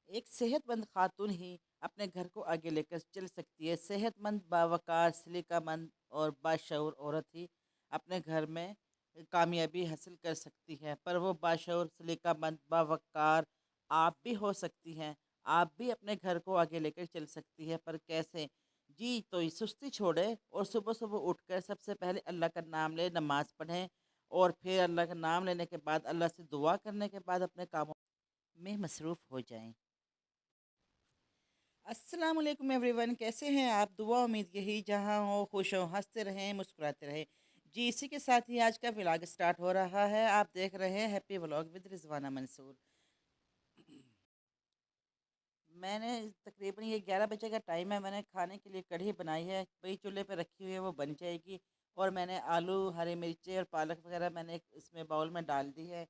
एक सेहतमंद खातून ही अपने घर को आगे लेकर चल सकती है। सेहतमंद, बावकार, सलीकामंद और बाशऊर औरत ही अपने घर में कामयाबी हासिल कर सकती है। पर वो बाशऊर, सलीकामंद, बावकार आप भी हो सकती हैं। आप भी अपने घर को आगे लेकर चल सकती है, पर कैसे? जी, तो ये सुस्ती छोड़े और सुबह सुबह उठकर सबसे पहले अल्लाह का नाम ले, नमाज पढ़ें और फिर अल्लाह का नाम लेने के बाद, अल्लाह से दुआ करने के बाद अपने कामों में मसरूफ़ हो जाएं। अस्सलाम वालेकुम एवरीवन, कैसे हैं आप? दुआ उम्मीद यही जहाँ हो खुश हो, हंसते रहें, मुस्कुराते रहें। जी, इसी के साथ ही आज का व्लॉग स्टार्ट हो रहा है। आप देख रहे हैं happy vlog with Rizwana Mansoor. मैंने तकरीबन ये 11 बजे का टाइम है। मैंने खाने के लिए कढ़ी बनाई है, वही चूल्हे पे रखी हुई है, वो बन जाएगी। और मैंने आलू, हरी मिर्ची और पालक वगैरह मैंने इसमें बाउल में डाल दी है।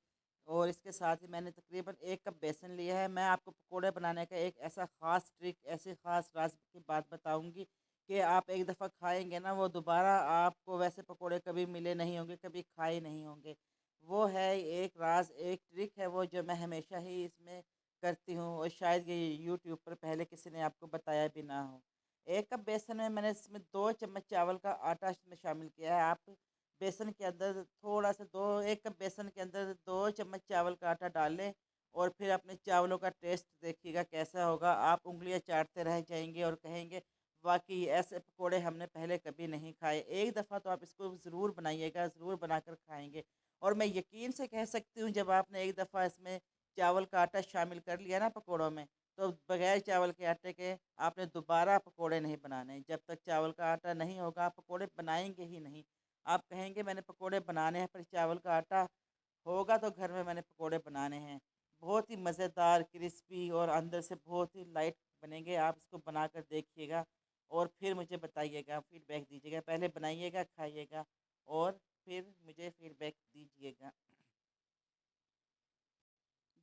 और इसके साथ ही मैंने तकरीबन 1 कप बेसन लिया है। मैं आपको पकोड़े बनाने का एक ऐसा ख़ास ट्रिक, ऐसी ख़ास राज की बात बताऊंगी कि आप एक दफ़ा खाएंगे ना, वो दोबारा आपको वैसे पकोड़े कभी मिले नहीं होंगे, कभी खाए नहीं होंगे। वो है एक राज, एक ट्रिक है वो, जो मैं हमेशा ही इसमें करती हूँ और शायद ये यूट्यूब पर पहले किसी ने आपको बताया भी ना हो। 1 कप बेसन में मैंने इसमें 2 चम्मच चावल का आटा इसमें शामिल किया है। आप बेसन के अंदर थोड़ा सा, 1 कप बेसन के अंदर 2 चम्मच चावल का आटा डाल लें और फिर अपने चावलों का टेस्ट देखिएगा कैसा होगा। आप उंगलियां चाटते रह जाएंगे और कहेंगे वाकई ऐसे पकोड़े हमने पहले कभी नहीं खाए। एक दफ़ा तो आप इसको ज़रूर बनाइएगा, ज़रूर बनाकर खाएंगे। और मैं यकीन से कह सकती हूँ, जब आपने एक दफ़ा इसमें चावल का आटा शामिल कर लिया ना पकोड़ों में, तो बगैर चावल के आटे के आपने दोबारा पकोड़े नहीं बनाने। जब तक चावल का आटा नहीं होगा, आप पकोड़े बनाएंगे ही नहीं। आप कहेंगे मैंने पकोड़े बनाने हैं, पर चावल का आटा होगा तो घर में मैंने पकोड़े बनाने हैं। बहुत ही मज़ेदार, क्रिस्पी और अंदर से बहुत ही लाइट बनेंगे। आप इसको बनाकर देखिएगा और फिर मुझे बताइएगा, फीडबैक दीजिएगा। पहले बनाइएगा, खाइएगा और फिर मुझे फीडबैक दीजिएगा।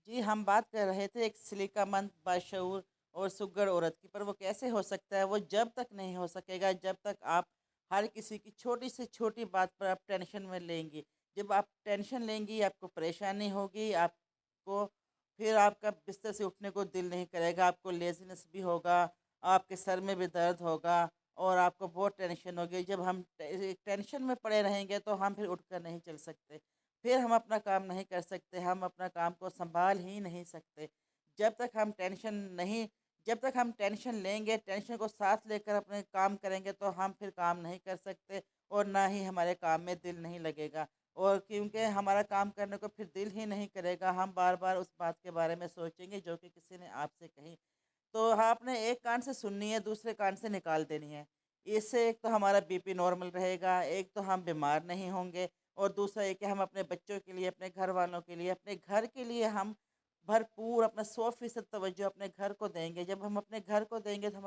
जी, हम बात कर रहे थे एक सलीकामंद, बाशऊर और सुघड़ औरत की। पर वो कैसे हो सकता है? वो जब तक नहीं हो सकेगा जब तक आप हर किसी की छोटी से छोटी बात पर आप टेंशन में लेंगी। जब आप टेंशन लेंगी, आपको परेशानी होगी, आपको फिर आपका बिस्तर से उठने को दिल नहीं करेगा, आपको लेज़ीनेस भी होगा, आपके सर में भी दर्द होगा और आपको बहुत टेंशन होगी। जब हम टेंशन में पड़े रहेंगे तो हम फिर उठकर नहीं चल सकते, फिर हम अपना काम नहीं कर सकते, हम अपना काम को सँभाल ही नहीं सकते। जब तक हम टेंशन नहीं जब तक हम टेंशन लेंगे, टेंशन को साथ लेकर अपने काम करेंगे, तो हम फिर काम नहीं कर सकते और ना ही हमारे काम में दिल नहीं लगेगा। और क्योंकि हमारा काम करने को फिर दिल ही नहीं करेगा, हम बार-बार उस बात के बारे में सोचेंगे जो कि किसी ने आपसे कही। तो हाँ, आपने एक कान से सुननी है, दूसरे कान से निकाल देनी है। इससे एक तो हमारा बीपी नॉर्मल रहेगा, एक तो हम बीमार नहीं होंगे और दूसरा ये कि हम अपने बच्चों के लिए, अपने घर वालों के लिए, अपने घर के लिए हम भरपूर अपना 100% तवज्जो अपने घर को देंगे। जब हम अपने घर को देंगे तो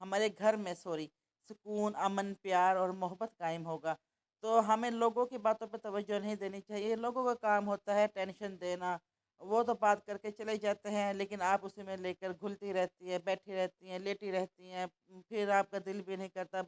हमारे घर में सुकून, अमन, प्यार और मोहब्बत कायम होगा। तो हमें लोगों की बातों पे तवज्जो नहीं देनी चाहिए। लोगों का काम होता है टेंशन देना, वो तो बात करके चले जाते हैं, लेकिन आप उसी में लेकर घुलती रहती हैं, बैठी रहती हैं, लेटी रहती हैं। फिर आपका दिल भी नहीं करता,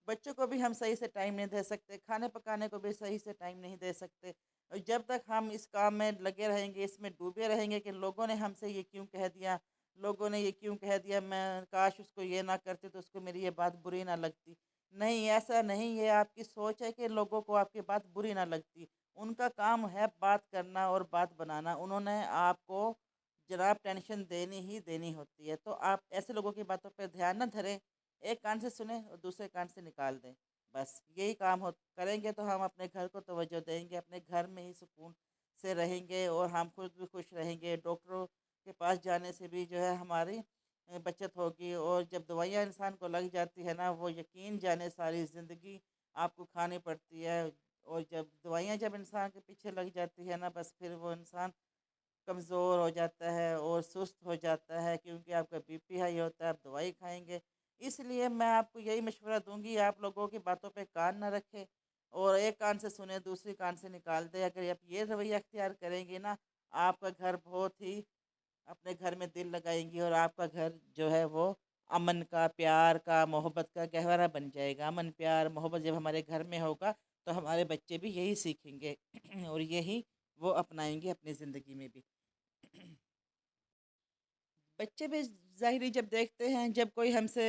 बच्चों को भी हम सही से टाइम नहीं दे सकते, खाने पकाने को भी सही से टाइम नहीं दे सकते। और जब तक हम इस काम में लगे रहेंगे, इसमें डूबे रहेंगे कि लोगों ने हमसे ये क्यों कह दिया, लोगों ने ये क्यों कह दिया, मैं काश उसको ये ना करती तो उसको मेरी ये बात बुरी ना लगती। नहीं, ऐसा नहीं, ये आपकी सोच है कि लोगों को आपकी बात बुरी ना लगती। उनका काम है बात करना और बात बनाना। उन्होंने आपको जनाब टेंशन देनी ही देनी होती है। तो आप ऐसे लोगों की बातों पे ध्यान ना धरें, एक कान से सुने और दूसरे कान से निकाल दें। बस यही काम हो करेंगे तो हम अपने घर को तवज्जो देंगे, अपने घर में ही सुकून से रहेंगे और हम खुद भी खुश रहेंगे। डॉक्टरों के पास जाने से भी जो है हमारी बचत होगी। और जब दवाइयाँ इंसान को लग जाती है ना, वो यकीन जाने सारी ज़िंदगी आपको खानी पड़ती है। और जब इंसान के पीछे लग जाती है ना, बस फिर वो इंसान कमज़ोर हो जाता है और सुस्त हो जाता है, क्योंकि आपका बीपी हाई होता है, आप दवाई खाएँगे। इसलिए मैं आपको यही मशवरा दूँगी, आप लोगों की बातों पे कान ना रखें और एक कान से सुने, दूसरी कान से निकाल दें। अगर आप ये रवैया अख्तियार करेंगे ना, आपका घर बहुत ही अपने घर में दिल लगाएँगी और आपका घर जो है वो अमन का, प्यार का, मोहब्बत का गहवारा बन जाएगा। अमन, प्यार, मोहब्बत जब हमारे घर में होगा, तो हमारे बच्चे भी यही सीखेंगे और यही वो अपनाएँगे अपनी ज़िंदगी में भी। बच्चे भी ज़ाहिरी जब देखते हैं, जब कोई हमसे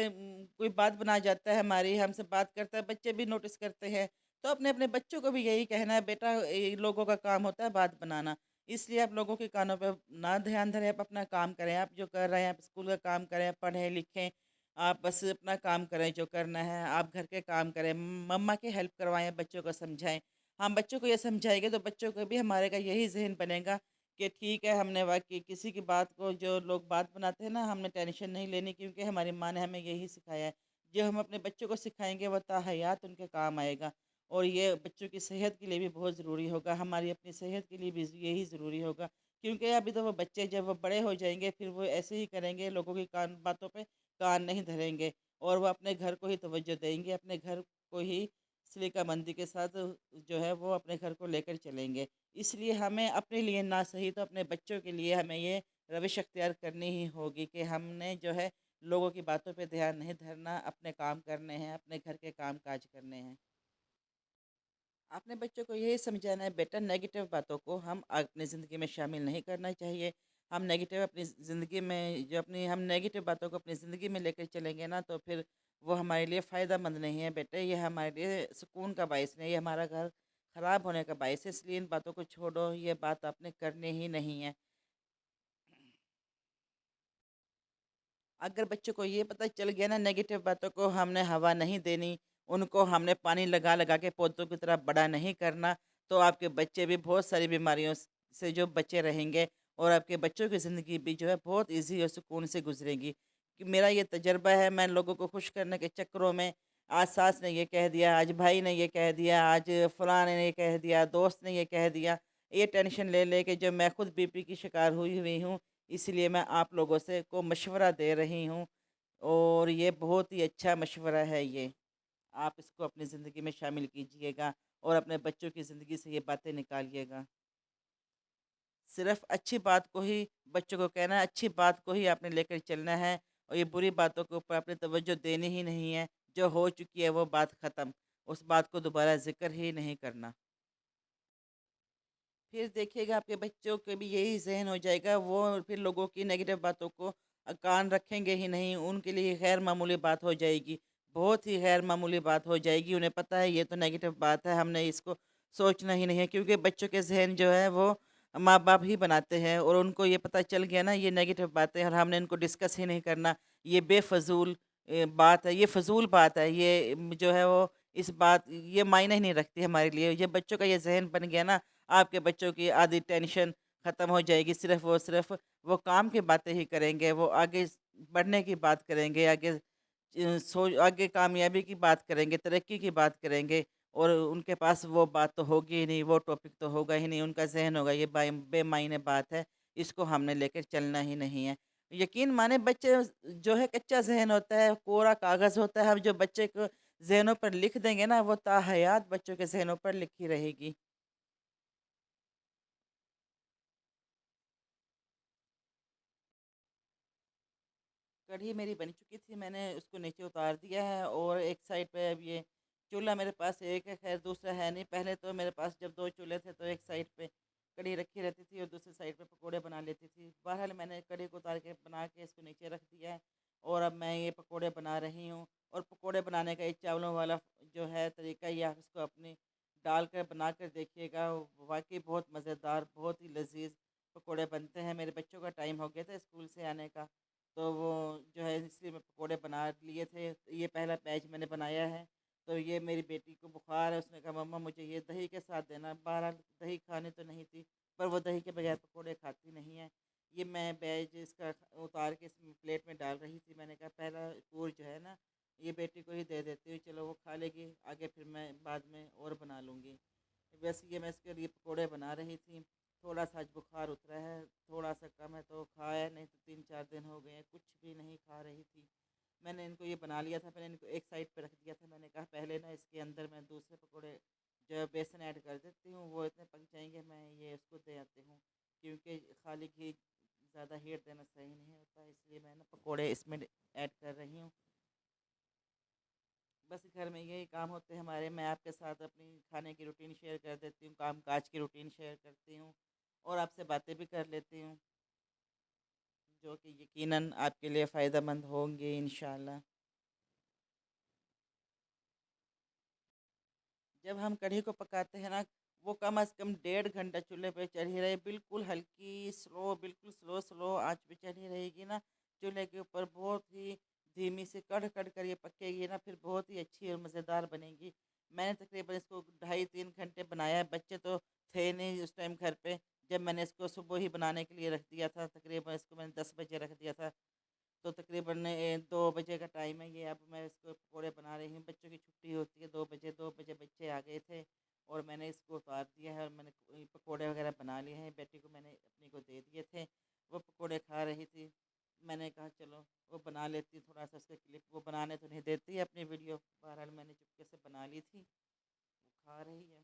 कोई बात बना जाता है हमारी, हमसे बात करता है, बच्चे भी नोटिस करते हैं। तो अपने-अपने बच्चों को भी यही कहना है, बेटा ये लोगों का काम होता है बात बनाना। इसलिए आप लोगों के कानों पे ना ध्यान धरें, आप अपना काम करें। आप जो कर रहे हैं, आप स्कूल का काम करें, पढ़ें-लिखें, आप बस अपना काम करें जो करना है, आप घर के काम करें, मम्मा की हेल्प करवाएँ, बच्चों को समझाएँ। हम बच्चों को ये समझाएँगे तो बच्चों को भी हमारे का यही ज़हन बनेगा कि ठीक है, हमने वाक़ई किसी की बात को जो लोग बात बनाते हैं ना, हमने टेंशन नहीं लेनी क्योंकि हमारी माँ ने हमें यही सिखाया है। जो हम अपने बच्चों को सिखाएँगे वो ताहयात उनके काम आएगा और ये बच्चों की सेहत के लिए भी बहुत ज़रूरी होगा, हमारी अपनी सेहत के लिए भी यही ज़रूरी होगा। क्योंकि अभी तो वो बच्चे जब वो बड़े हो जाएँगे फिर वो ऐसे ही करेंगे, लोगों की कान बातों पे कान नहीं धरेंगे और वो अपने घर को ही तवज्जो देंगे, अपने घर को ही सलीकामंदी के साथ जो है वो अपने घर को लेकर चलेंगे। इसलिए हमें अपने लिए ना सही तो अपने बच्चों के लिए हमें ये रविश अख्तियार करनी ही होगी कि हमने जो है लोगों की बातों पे ध्यान नहीं धरना, अपने काम करने हैं, अपने घर के काम काज करने हैं। अपने बच्चों को यही समझाना है, बेटा नेगेटिव बातों को हम अपनी ज़िंदगी में शामिल नहीं करना चाहिए। हम नेगेटिव अपनी ज़िंदगी में जो अपनी हम नेगेटिव बातों को अपनी ज़िंदगी में लेकर चलेंगे ना तो फिर वो हमारे लिए फ़ायदा मंद नहीं है बेटे, ये हमारे लिए सुकून का बायस नहीं है, ये हमारा घर ख़राब होने का बायस है। इसलिए इन बातों को छोड़ो, ये बात आपने करनी ही नहीं है। अगर बच्चों को ये पता चल गया ना नेगेटिव बातों को हमने हवा नहीं देनी, उनको हमने पानी लगा लगा के पौधों की तरह बड़ा नहीं करना, तो आपके बच्चे भी बहुत सारी बीमारियों से जो बचे रहेंगे और आपके बच्चों की ज़िंदगी भी जो है बहुत ईजी और सुकून से गुजरेगी। कि मेरा ये तजर्बा है, मैं लोगों को खुश करने के चक्करों में आज सास ने ये कह दिया, आज भाई ने ये कह दिया, आज फलां ने ये कह दिया, दोस्त ने ये कह दिया, ये टेंशन ले ले के जो मैं खुद बीपी की शिकार हुई हुई हूँ, इसलिए मैं आप लोगों से को मशवरा दे रही हूँ और ये बहुत ही अच्छा मशवरा है ये। आप इसको अपनी ज़िंदगी में शामिल कीजिएगा और अपने बच्चों की ज़िंदगी से ये बातें निकालिएगा। सिर्फ़ अच्छी बात को ही बच्चों को कहना है, अच्छी बात को ही आपने लेकर चलना है और ये बुरी बातों के ऊपर आपने तवज्जो देनी ही नहीं है। जो हो चुकी है वो बात ख़त्म, उस बात को दोबारा ज़िक्र ही नहीं करना। फिर देखिएगा आपके बच्चों के भी यही ज़हन हो जाएगा, वो फिर लोगों की नेगेटिव बातों को कान रखेंगे ही नहीं, उनके लिए गैर मामूली बात हो जाएगी, बहुत ही गैर मामूली बात हो जाएगी। उन्हें पता है ये तो नेगेटिव बात है, हमने इसको सोचना ही नहीं है क्योंकि बच्चों के ज़हन जो है वो माँ-बाप ही बनाते हैं और उनको ये पता चल गया ना ये नेगेटिव बातें और हमने इनको डिस्कस ही नहीं करना, ये बेफ़ज़ूल बात है, ये फ़ज़ूल बात है, ये जो है वो इस बात ये मायने ही नहीं रखती हमारे लिए। ये बच्चों का ये ज़हन बन गया ना आपके बच्चों की आधी टेंशन ख़त्म हो जाएगी, सिर्फ़ वो काम की बातें ही करेंगे, वो आगे बढ़ने की बात करेंगे, आगे कामयाबी की बात करेंगे, तरक्की की बात करेंगे और उनके पास वो बात तो होगी ही नहीं, वो टॉपिक तो होगा ही नहीं, उनका ज़हन होगा ये बेमायने बात है, इसको हमने लेकर चलना ही नहीं है। यकीन माने बच्चे जो है कच्चा ज़हन होता है, कोरा कागज़ होता है, हम जो बच्चे को ज़हनों पर लिख देंगे ना, वो ताहयात बच्चों के ज़हनों पर लिखी रहेगी। कढ़ी मेरी बन चुकी थी, मैंने उसको नीचे उतार दिया है और एक साइड पे अब ये चूल्हा मेरे पास एक है, खैर दूसरा है नहीं। पहले तो मेरे पास जब 2 चूल्हे थे तो एक साइड पे कढ़ी रखी रहती थी और दूसरी साइड पे पकोड़े बना लेती थी। बहरहाल मैंने कढ़ी को उतार के बना के इसको नीचे रख दिया है और अब मैं ये पकोड़े बना रही हूँ और पकोड़े बनाने का ये चावलों वाला जो है तरीका, ये आप इसको अपनी डाल कर बना कर देखिएगा, वाक़ई बहुत मज़ेदार, बहुत ही लज़ीज़ पकोड़े बनते हैं। मेरे बच्चों का टाइम हो गया था स्कूल से आने का, तो वो जो है इसलिए मैं पकोड़े बना लिए थे। तो ये पहला बैच मैंने बनाया है। तो ये मेरी बेटी को बुखार है, उसने कहा मम्मा मुझे ये दही के साथ देना। बहरहाल दही खानी तो नहीं थी, पर वो दही के बगैर पकोड़े खाती नहीं है। ये मैं बैच इसका उतार के इसमें प्लेट में डाल रही थी। मैंने कहा पहला पूर जो है ना ये बेटी को ही दे देती हूँ, चलो वो खा लेगी, आगे फिर मैं बाद में और बना लूँगी। बस ये मैं इसके लिए पकोड़े बना रही थी। थोड़ा सा आज बुखार उतरा है, थोड़ा सा कम है तो खाया, नहीं तो 3-4 दिन हो गए हैं कुछ भी नहीं खा रही थी। मैंने इनको ये बना लिया था, मैंने इनको एक साइड पे रख दिया था। मैंने कहा पहले ना इसके अंदर मैं दूसरे पकोड़े जो है बेसन ऐड कर देती हूँ, वो इतने पक जाएंगे मैं ये उसको दे आती हूँ क्योंकि खाली घी ज़्यादा हीट देना सही नहीं होता, इसलिए मैं ना पकोड़े इसमें ऐड कर रही हूँ। बस घर में यही काम होते हैं हमारे। मैं आपके साथ अपनी खाने की रूटीन शेयर कर देती हूँ, काम काज की रूटीन शेयर करती हूँ और आपसे बातें भी कर लेती हूँ। جو کہ یقیناً آپ کے لیے فائدہ مند ہوں گے انشاءاللہ۔ جب ہم کڑھی کو پکاتے ہیں نا، وہ کم از کم 1.5 گھنٹہ چولہے پہ چڑھی رہے، بالکل ہلکی سلو، بالکل سلو سلو آنچ پہ چڑھی رہے گی نا، چولہے کے اوپر بہت ہی دھیمی سے کڑھ کڑھ کر یہ پکے گی نا، پھر بہت ہی اچھی اور مزیدار بنے گی۔ میں نے تقریباً اس کو 2.5 3 گھنٹے بنایا ہے، بچے تو تھے نہیں اس ٹائم گھر پہ، جب میں نے اس کو صبح ہی بنانے کے لیے رکھ دیا تھا، تقریباً اس کو میں نے 10 بجے رکھ دیا تھا، تو تقریباً 2 بجے کا ٹائم ہے یہ، اب میں اس کو پکوڑے بنا رہی ہوں۔ بچوں کی چھٹی ہوتی ہے 2 بجے، 2 بجے بچے آ گئے تھے اور میں نے اس کو اتار دیا ہے، اور میں نے پکوڑے وغیرہ بنا لیے ہیں، بیٹی کو میں نے اپنی کو دے دیے تھے، وہ پکوڑے کھا رہی تھی۔ میں نے کہا چلو وہ بنا لیتی تھوڑا سا اس کا کلپ، وہ بنانے تو نہیں دیتی اپنی ویڈیو، بہرحال میں نے چپکے سے بنا لی تھی، وہ کھا رہی ہے۔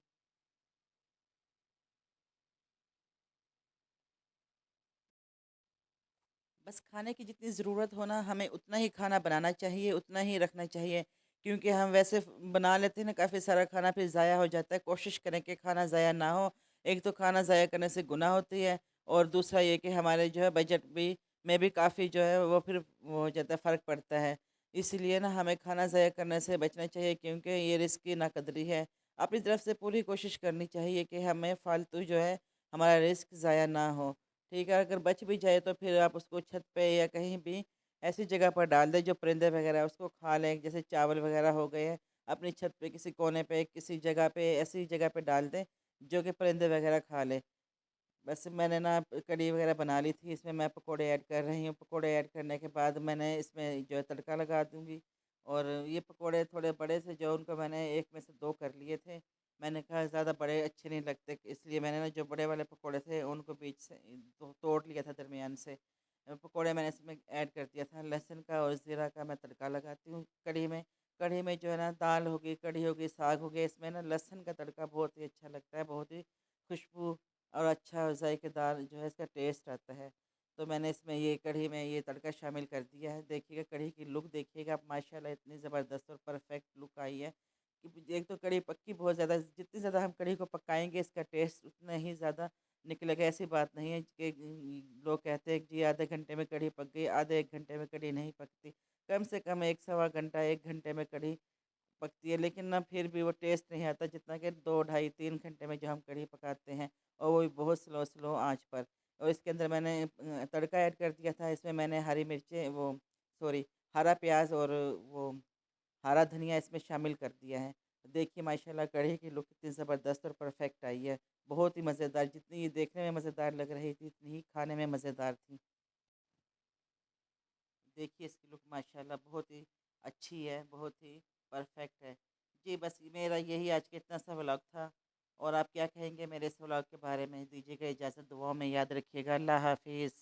بس کھانے کی جتنی ضرورت ہونا ہمیں اتنا ہی کھانا بنانا چاہیے، اتنا ہی رکھنا چاہیے، کیونکہ ہم ویسے بنا لیتے ہیں نا کافی سارا کھانا، پھر ضائع ہو جاتا ہے۔ کوشش کریں کہ کھانا ضائع نہ ہو، ایک تو کھانا ضائع کرنے سے گناہ ہوتی ہے، اور دوسرا یہ کہ ہمارے جو ہے بجٹ بھی میں بھی کافی جو ہے وہ پھر وہ ہو جاتا ہے، فرق پڑتا ہے۔ اسی لیے نا ہمیں کھانا ضائع کرنے سے بچنا چاہیے، کیونکہ یہ رزق کی ناقدری ہے۔ اپنی طرف سے پوری کوشش کرنی چاہیے کہ ہمیں فالتو جو ہے ہمارا رزق ضائع نہ ہو، ٹھیک ہے؟ اگر بچ بھی جائے تو پھر آپ اس کو چھت پہ یا کہیں بھی ایسی جگہ پر ڈال دیں جو پرندے وغیرہ اس کو کھا لیں، جیسے چاول وغیرہ ہو گئے ہیں، اپنی چھت پہ کسی کونے پہ کسی جگہ پہ ایسی جگہ پہ ڈال دیں جو کہ پرندے وغیرہ کھا لیں۔ بس میں نے نا کڑھی وغیرہ بنا لی تھی، اس میں پکوڑے ایڈ کر رہی ہوں، پکوڑے ایڈ کرنے کے بعد میں نے اس میں جو ہے تڑکا لگا دوں گی۔ اور یہ پکوڑے تھوڑے بڑے سے جو ان کو میں نے ایک میں سے دو کر لیے تھے، میں نے کہا زیادہ بڑے اچھے نہیں لگتے، اس لیے میں نے نا جو بڑے والے پکوڑے تھے ان کو بیچ سے توڑ لیا تھا درمیان سے۔ پکوڑے میں نے اس میں ایڈ کر دیا تھا لہسن کا اور زیرہ کا، میں تڑکا لگاتی ہوں کڑھی میں۔ کڑھی میں جو ہے نا دال ہوگی، کڑھی ہوگی، ساگ ہوگی، اس میں نا لہسن کا تڑکا بہت ہی اچھا لگتا ہے، بہت ہی خوشبو اور اچھا ذائقے دار جو ہے اس کا ٹیسٹ آتا ہے۔ تو میں نے اس میں یہ کڑھی میں یہ تڑکا شامل کر دیا ہے۔ دیکھیے گا کڑھی کی لک، دیکھیے گا ماشاء اللہ اتنی زبردست اور پرفیکٹ لک آئی ہے کہ ایک تو کڑھی پکی بہت زیادہ، جتنی زیادہ ہم کڑھی کو پکائیں گے اس کا ٹیسٹ اتنا ہی زیادہ نکلے گا۔ ایسی بات نہیں ہے کہ لوگ کہتے ہیں کہ جی آدھے گھنٹے میں کڑھی پک گئی، آدھے 1 گھنٹے میں کڑھی نہیں پکتی، کم سے کم 1 سوا گھنٹہ 1 گھنٹے میں کڑھی پکتی ہے، لیکن نہ پھر بھی وہ ٹیسٹ نہیں آتا جتنا کہ 2 ڈھائی 3 گھنٹے میں جو ہم کڑھی پکاتے ہیں، اور وہ بھی بہت سلو سلو آنچ پر۔ اور اس کے اندر میں نے تڑکا ایڈ کر دیا تھا، اس میں میں نے ہری مرچیں وہ سوری ہرا پیاز اور وہ ہرا دھنیا اس میں شامل کر دیا ہے۔ دیکھیے ماشاء اللہ کڑھی کی لک کتنی زبردست اور پرفیکٹ آئی ہے، بہت ہی مزیدار، جتنی یہ دیکھنے میں مزیدار لگ رہی تھی اتنی ہی کھانے میں مزیدار تھی۔ دیکھیے اس کی لک ماشاء اللہ بہت ہی اچھی ہے، بہت ہی پرفیکٹ ہے۔ جی بس میرا یہی آج کا اتنا سا ولاگ تھا، اور آپ کیا کہیں گے میرے اس ولاگ کے بارے میں؟ دیجیے گا اجازت، دعاؤں میں یاد رکھیے گا۔ اللہ حافظ۔